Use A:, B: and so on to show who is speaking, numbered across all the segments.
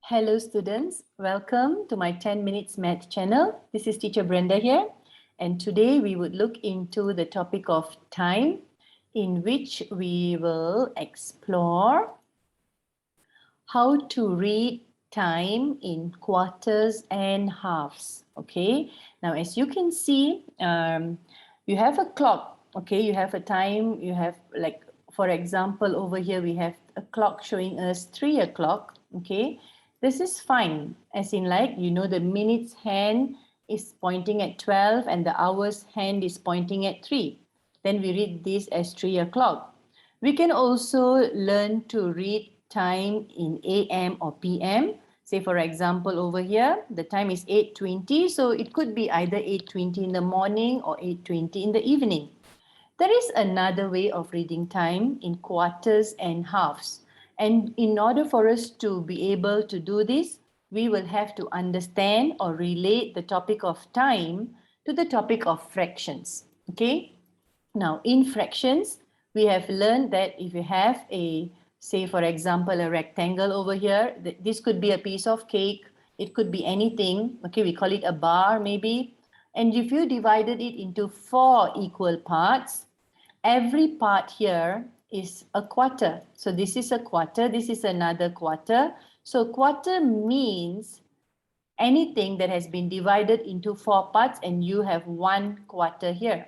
A: Hello students, welcome to my 10 minutes math channel. This is teacher Brenda here, and today we would look into the topic of time, in which we will explore how to read time in quarters and halves. Okay, now as you can see, you have a clock. Okay, you have a time, you have, like, for example, over here we have a clock showing us 3 o'clock. Okay, this is fine, as in, like, you know, the minutes hand is pointing at 12 and the hours hand is pointing at 3. Then we read this as 3 o'clock. We can also learn to read time in AM or PM. Say, for example, over here, the time is 8:20. So it could be either 8:20 in the morning or 8:20 in the evening. There is another way of reading time in quarters and halves. And in order for us to be able to do this, we will have to understand or relate the topic of time to the topic of fractions. Okay? Now, in fractions, we have learned that if you have a, say, for example, a rectangle over here, this could be a piece of cake. It could be anything. Okay, we call it a bar maybe. And if you divided it into 4 equal parts, every part here is a quarter. So this is a quarter, this is another quarter. So quarter means anything that has been divided into 4 parts and you have 1 quarter here.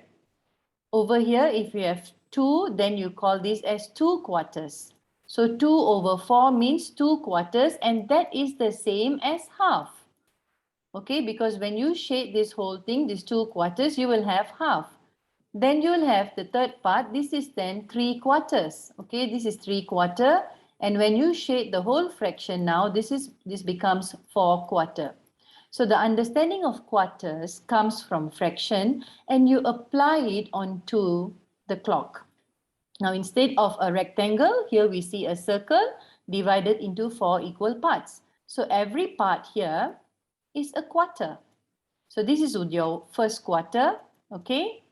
A: Over here, if you have 2, then you call this as 2 quarters. So 2 over 4 means 2 quarters, and that is the same as half. Okay, because when you shade this whole thing, these 2 quarters, you will have half. Then you will have the third part. This is then 3 quarters. Okay, this is 3 quarter. And when you shade the whole fraction now, this becomes 4 quarter. So the understanding of quarters comes from fraction, and you apply it onto the clock. Now, instead of a rectangle, here we see a circle divided into 4 equal parts. So every part here is a quarter. So this is your first quarter. Okay.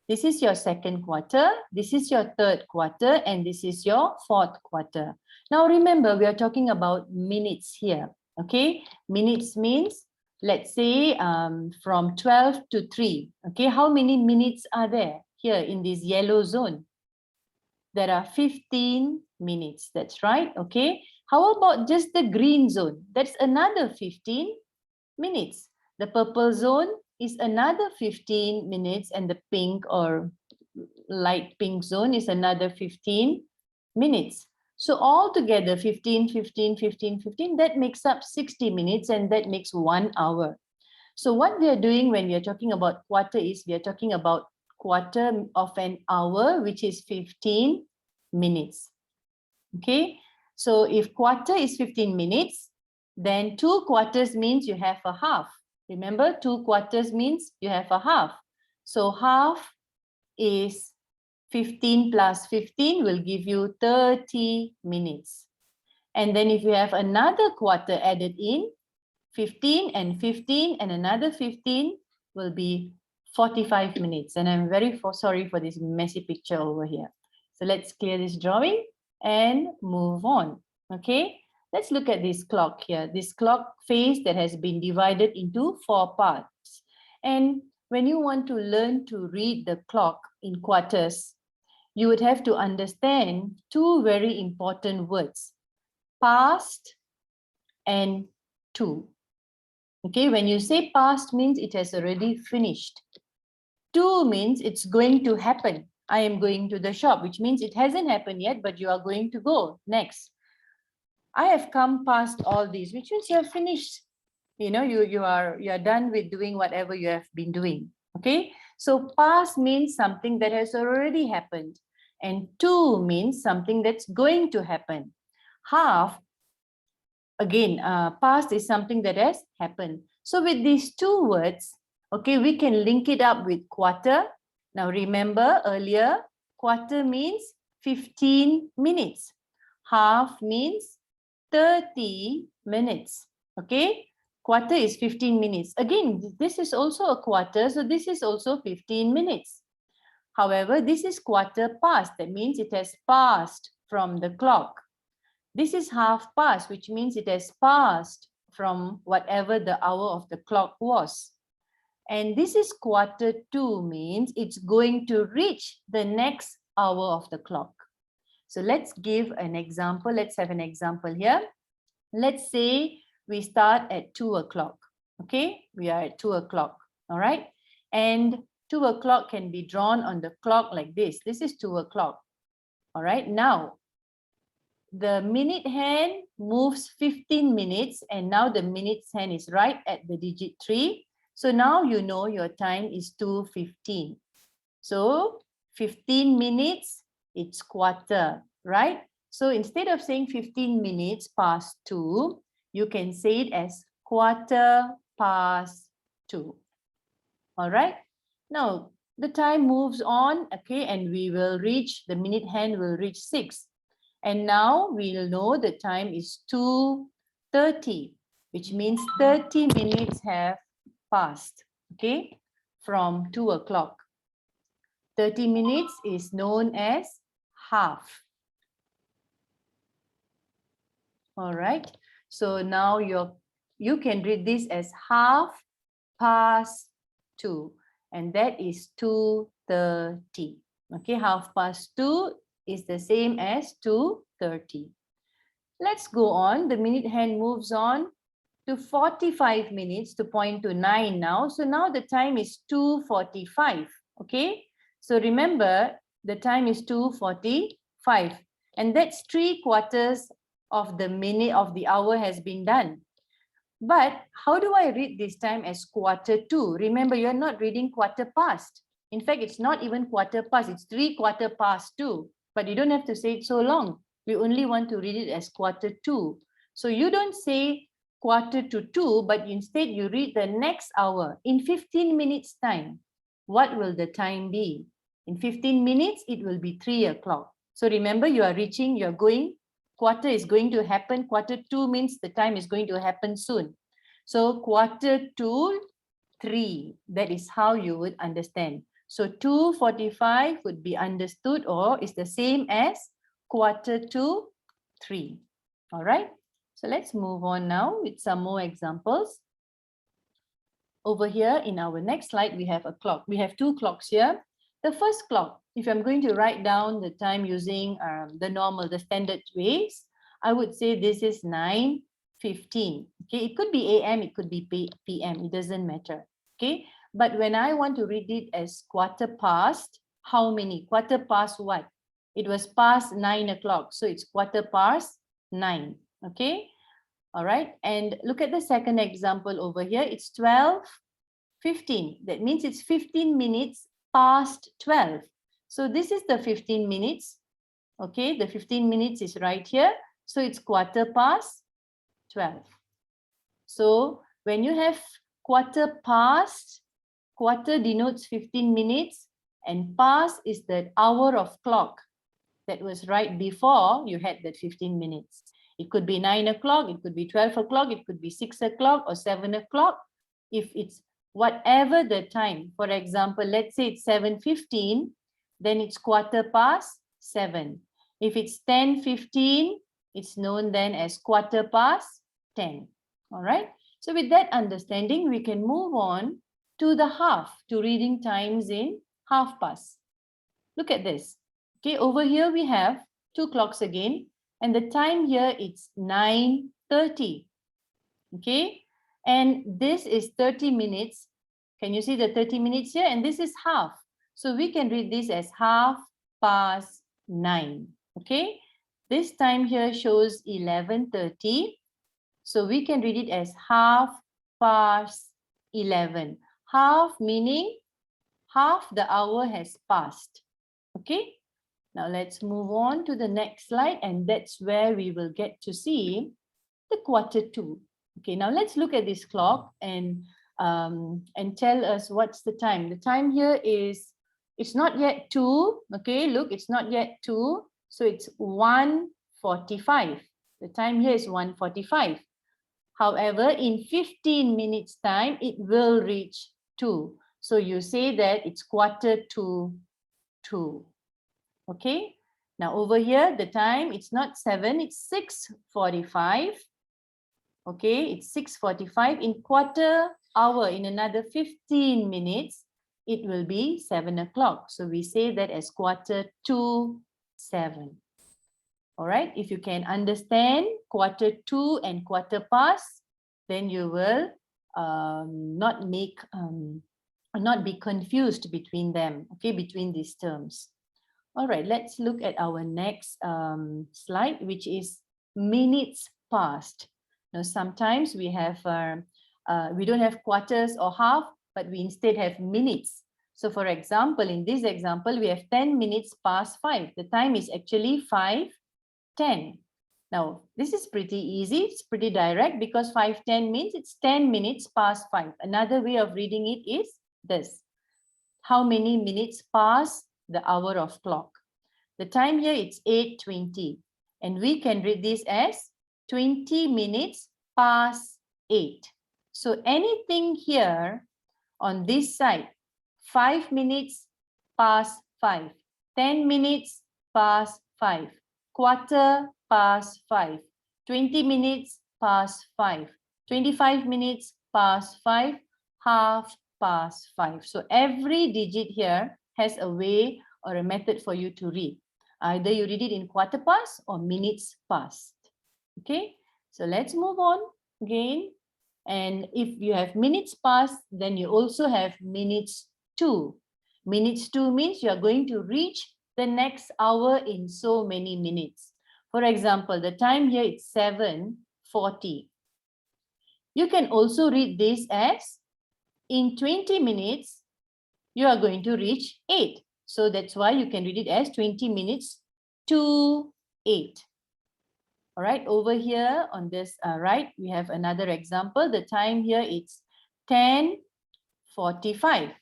A: This is your second quarter, this is your third quarter, and this is your fourth quarter. Now remember, we are talking about minutes here, okay? Minutes means, let's say, from 12 to 3, okay? How many minutes are there here in this yellow zone? There are 15 minutes, that's right, okay? How about just the green zone? That's another 15 minutes. The purple zone is another 15 minutes, and the pink or light pink zone is another 15 minutes. So altogether 15, 15, 15, 15, that makes up 60 minutes, and that makes 1 hour. So what we are doing when we are talking about quarter is we are talking about quarter of an hour, which is 15 minutes. Okay, so if quarter is 15 minutes, then 2 quarters means you have a half. Remember, 2 quarters means you have a half. So half is 15 plus 15 will give you 30 minutes. And then if you have another quarter added in, 15 and 15 and another 15 will be 45 minutes. And I'm very sorry for this messy picture over here. So let's clear this drawing and move on. Okay. Let's look at this clock here, this clock face that has been divided into 4 parts. And when you want to learn to read the clock in quarters, you would have to understand 2 very important words, past and to. Okay, when you say past means it has already finished. To means it's going to happen. I am going to the shop, which means it hasn't happened yet, but you are going to go next. I have come past all these, which means you have finished. You know, you are done with doing whatever you have been doing. Okay, so past means something that has already happened, and to means something that's going to happen. Half, again, past is something that has happened. So with these 2 words, okay, we can link it up with quarter. Now remember earlier, quarter means 15 minutes. Half means 30 minutes. Okay, quarter is 15 minutes. Again, this is also a quarter, so this is also 15 minutes. However, this is quarter past. That means it has passed from the clock. This is half past, which means it has passed from whatever the hour of the clock was. And this is quarter to, means it's going to reach the next hour of the clock. So let's give an example. Let's have an example here. Let's say we start at 2 o'clock. Okay, we are at 2 o'clock. All right. And 2 o'clock can be drawn on the clock like this. This is 2 o'clock. All right. Now, the minute hand moves 15 minutes, and now the minutes hand is right at the digit 3. So now you know your time is 2:15. So 15 minutes, it's quarter, right? So instead of saying 15 minutes past 2, you can say it as quarter past 2. All right. Now the time moves on, okay, and we will reach, the minute hand will reach 6. And now we'll know the time is 2:30, which means 30 minutes have passed, okay, from 2 o'clock. 30 minutes is known as half. All right. So now you can read this as half past 2, and that is 2:30. Okay, half past 2 is the same as 2:30. Let's go on. The minute hand moves on to 45 minutes to point to 9 now. So now the time is 2:45. Okay. So remember, the time is 2:45, and that's 3/4 of the minute of the hour has been done. But how do I read this time as quarter to? Remember, you're not reading quarter past. In fact, it's not even quarter past, it's 3/4 past 2. But you don't have to say it so long. We only want to read it as quarter to. So you don't say quarter to 2, but instead you read the next hour. In 15 minutes time, what will the time be? In 15 minutes, it will be 3 o'clock. So remember, you are reaching, you're going, quarter is going to happen. Quarter to means the time is going to happen soon. So quarter to 3, that is how you would understand. So 2:45 would be understood, or is the same as quarter to 3. All right. So let's move on now with some more examples. Over here in our next slide, we have a clock. We have 2 clocks here. The first clock, if I'm going to write down the time using the standard ways, I would say this is 9:15. Okay, it could be AM, it could be PM, it doesn't matter. Okay, but when I want to read it as quarter past, how many? Quarter past what? It was past 9 o'clock, so it's quarter past 9. Okay, all right. And look at the second example over here. It's 12:15. That means it's 15 minutes past 12. So this is the 15 minutes. Okay, the 15 minutes is right here. So it's quarter past 12. So when you have quarter past, quarter denotes 15 minutes, and past is the hour of clock that was right before you had that 15 minutes. It could be 9 o'clock, it could be 12 o'clock, it could be 6 o'clock or 7 o'clock. If it's whatever the time, for example, let's say it's 7:15, then it's quarter past 7. If it's 10:15, it's known then as quarter past 10. All right. So with that understanding, we can move on to the half, to reading times in half past. Look at this. Okay, over here we have 2 clocks again, and the time here it's 9:30. Okay, and this is 30 minutes. Can you see the 30 minutes here? And this is half. So we can read this as half past 9. Okay, this time here shows 11:30. So we can read it as half past 11. Half meaning half the hour has passed. Okay, now let's move on to the next slide, and that's where we will get to see the quarter to. Okay, now let's look at this clock and tell us what's the time. The time here is, it's not yet 2. Okay, look, it's not yet 2. So it's 1:45. The time here is 1:45. However, in 15 minutes time, it will reach 2. So you say that it's quarter to 2. Okay, Now over here, the time, it's not 7, it's 6:45. Okay, it's 6:45. In quarter hour, in another 15 minutes, it will be 7 o'clock. So we say that as 7:15. All right, if you can understand 7:15 and 7:15, then you will not be confused between them, okay, between these terms. All right, let's look at our next slide, which is minutes past. Now, sometimes we have, we don't have quarters or half, but we instead have minutes. So for example, in this example, we have 10 minutes past 5. The time is actually 5:10. Now, this is pretty easy. It's pretty direct because 5:10 means it's 10 minutes past 5. Another way of reading it is this. How many minutes past the hour of clock? The time here, it's 8:20. And we can read this as 20 minutes past 8. So anything here on this side, 5 minutes past 5, 10 minutes past 5, quarter past 5, 20 minutes past 5, 25 minutes past 5, half past 5. So every digit here has a way or a method for you to read. Either you read it in quarter past or minutes past. Okay, so let's move on again. And if you have minutes past, then you also have minutes to. Minutes to means you are going to reach the next hour in so many minutes. For example, the time here is 7:40. You can also read this as in 20 minutes, you are going to reach 8. So that's why you can read it as 20 minutes to 8. All right, over here on this right, we have another example. The time here it's 10:45.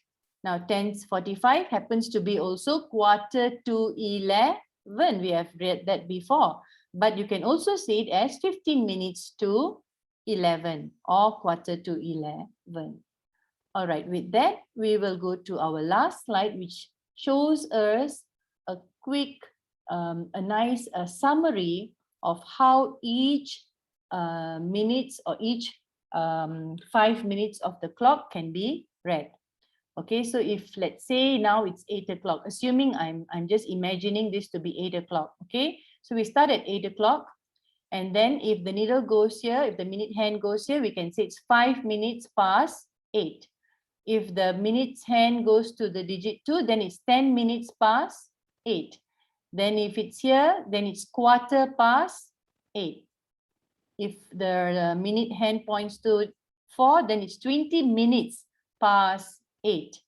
A: Now 10:45 happens to be also 11:45. We have read that before, but you can also say it as 15 minutes to 11 or 11:15. All right, with that, we will go to our last slide, which shows us a quick, a nice summary of how each minutes or each 5 minutes of the clock can be read. Okay, so if let's say now it's 8 o'clock, assuming I'm just imagining this to be 8 o'clock. Okay, so we start at 8 o'clock, and then if the needle goes here, if the minute hand goes here, we can say it's 5 minutes past 8. If the minutes hand goes to the digit 2, then it's 10 minutes past 8. Then if it's here, then it's 8:15. If the minute hand points to 4, then it's 20 minutes past 8.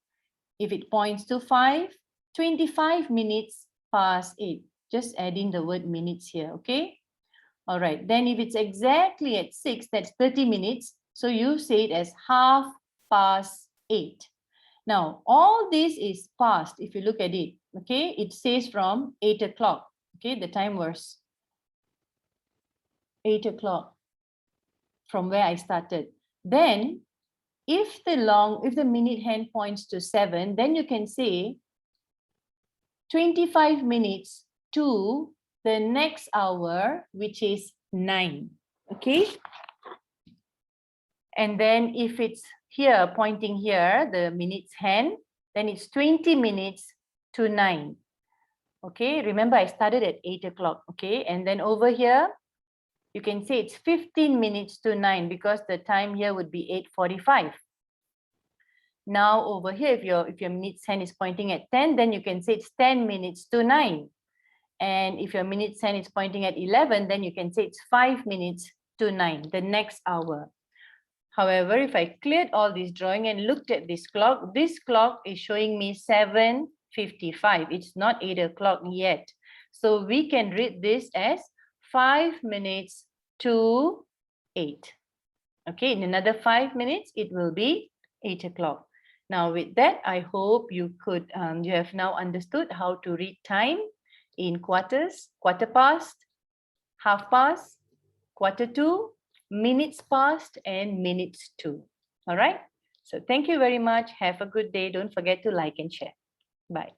A: If it points to 5, 25 minutes past 8. Just adding the word minutes here, okay? All right, then if it's exactly at 6, that's 30 minutes. So you say it as 8:30. Now, all this is past if you look at it, okay? It says from 8 o'clock, okay? The time was 8 o'clock from where I started. Then, if the minute hand points to 7, then you can say 25 minutes to the next hour, which is 9, okay? And then if it's here, pointing here, the minutes hand, then it's 20 minutes to 9. Okay, remember I started at 8 o'clock, okay? And then over here, you can say it's 15 minutes to 9 because the time here would be 8:45. Now over here, if your minutes hand is pointing at 10, then you can say it's 10 minutes to 9. And if your minutes hand is pointing at 11, then you can say it's 5 minutes to 9, the next hour. However, if I cleared all this drawing and looked at this clock is showing me 7:55. It's not 8 o'clock yet. So we can read this as 5 minutes to 8. Okay, in another 5 minutes, it will be 8 o'clock. Now with that, I hope you have now understood how to read time in quarters, quarter past, half past, quarter to, minutes past, and minutes to. All right. So thank you very much. Have a good day. Don't forget to like and share. Bye.